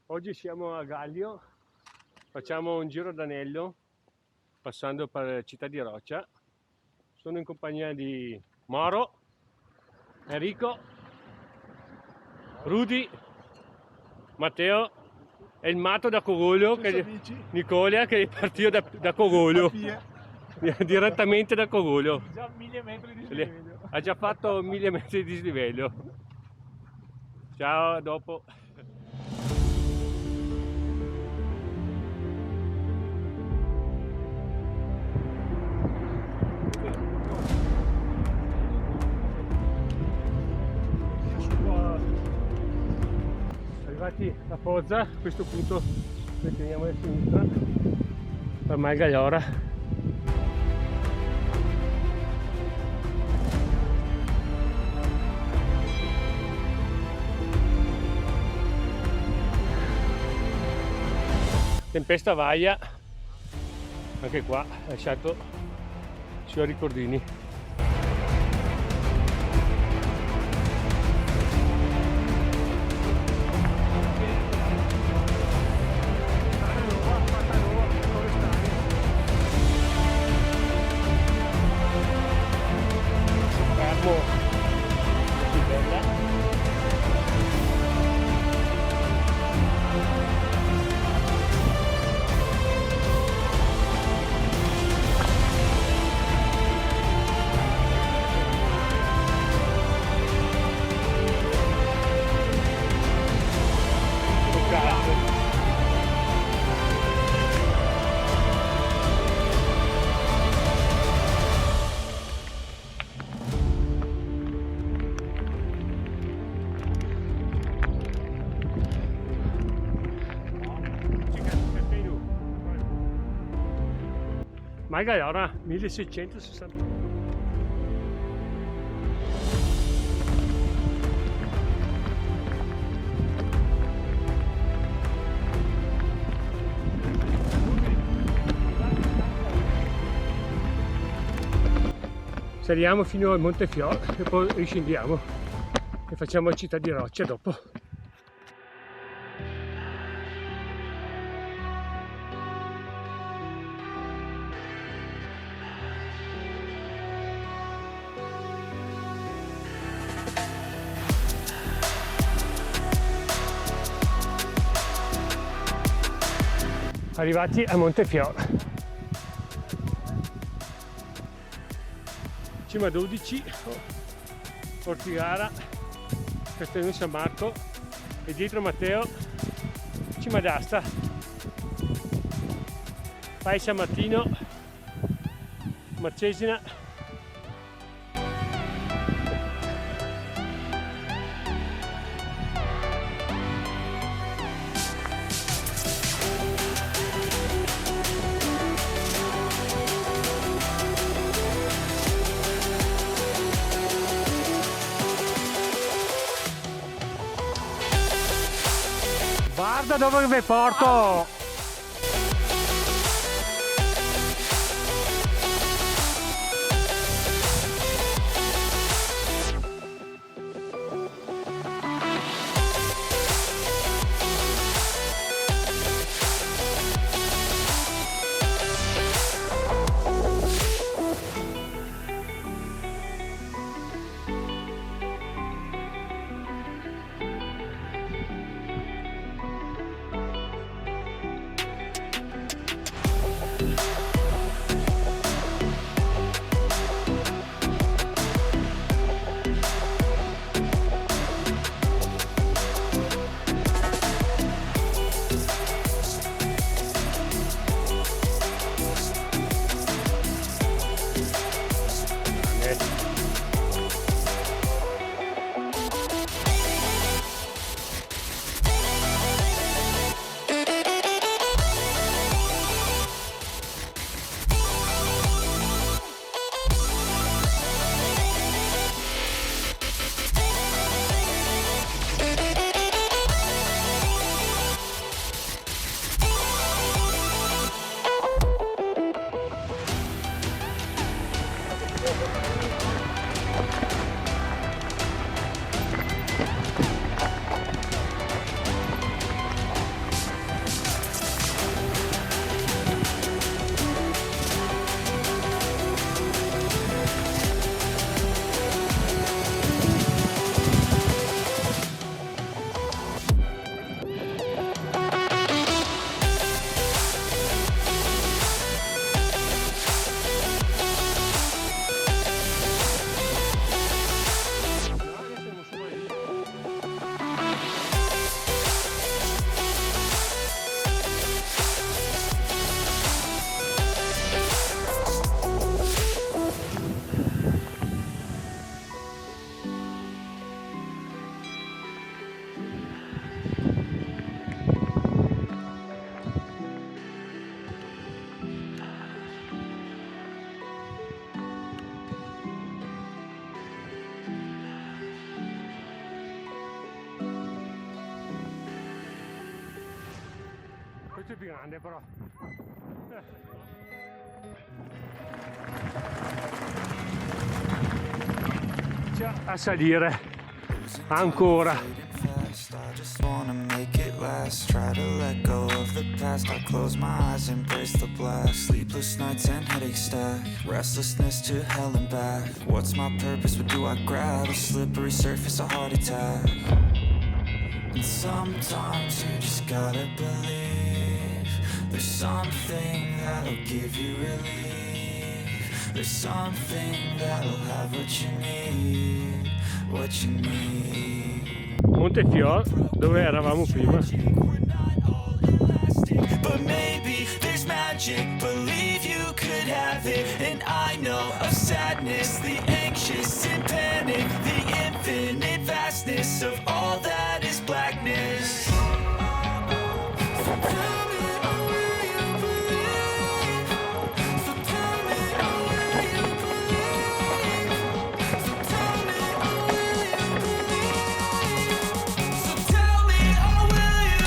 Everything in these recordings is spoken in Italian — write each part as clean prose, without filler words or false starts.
Oggi siamo a Gallio, facciamo un giro d'anello passando per Città di Roccia. Sono in compagnia di Moro, Enrico, Rudy, Matteo e il matto da Cogoglio, Nicolia, che è partito da Cogoglio, direttamente da Cogoglio. Già 1000 metri di dislivello. Ha già fatto 1000 metri di dislivello. Ciao, a dopo. Arrivati a Pozza, a questo punto teniamo a sinistra per Malgaiora. Tempesta Vaia, anche qua ha lasciato i suoi ricordini. Malgaiora 1660. Saliamo fino al Montefiore e poi riscendiamo e facciamo Città di Roccia dopo. Arrivati a Montefiore, cima 12, Ortigara, Castello San Marco e dietro Matteo, cima d'Asta, Pai San Martino, Marcesina. Guarda dove vi porto! questo è più grande però. C'è a salire ancora. I just wanna make it last. Try to let go of the past. I close my eyes, embrace the blast. Sleepless nights and headaches stack. Restlessness to hell and back. What's my purpose? What do I grab? A slippery surface, a heart attack. And sometimes you just gotta believe there's something that'll give you relief. There's something that'll have what you need. What you need. Montefiore, dove eravamo prima. But maybe there's magic, believe you could have it. And I know of sadness, the anxious and panic, the infinite vastness of all that is blackness. So tell me, oh, will you believe? So tell me, oh, will you believe? So tell me, oh, will you believe? So tell me, oh, will you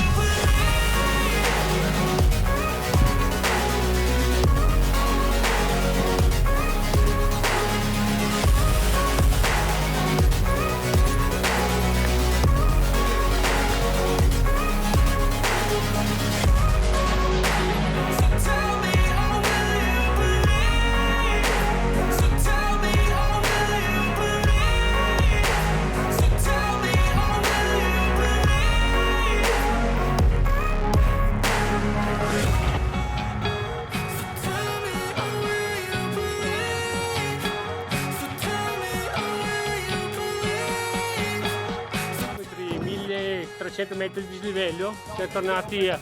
Metri, 1300 metri di dislivello, siamo tornati a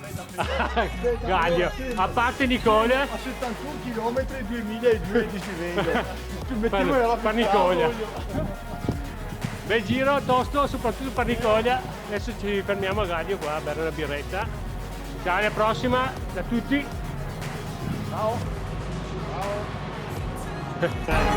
Gallio, a parte Nicola. A 71 km e 2002 di dislivello. Panicoglia. Bel giro tosto, soprattutto per Nicola. Adesso ci fermiamo a Gallio qua a bere una birretta. Ciao, alla prossima da tutti. Ciao. Ciao.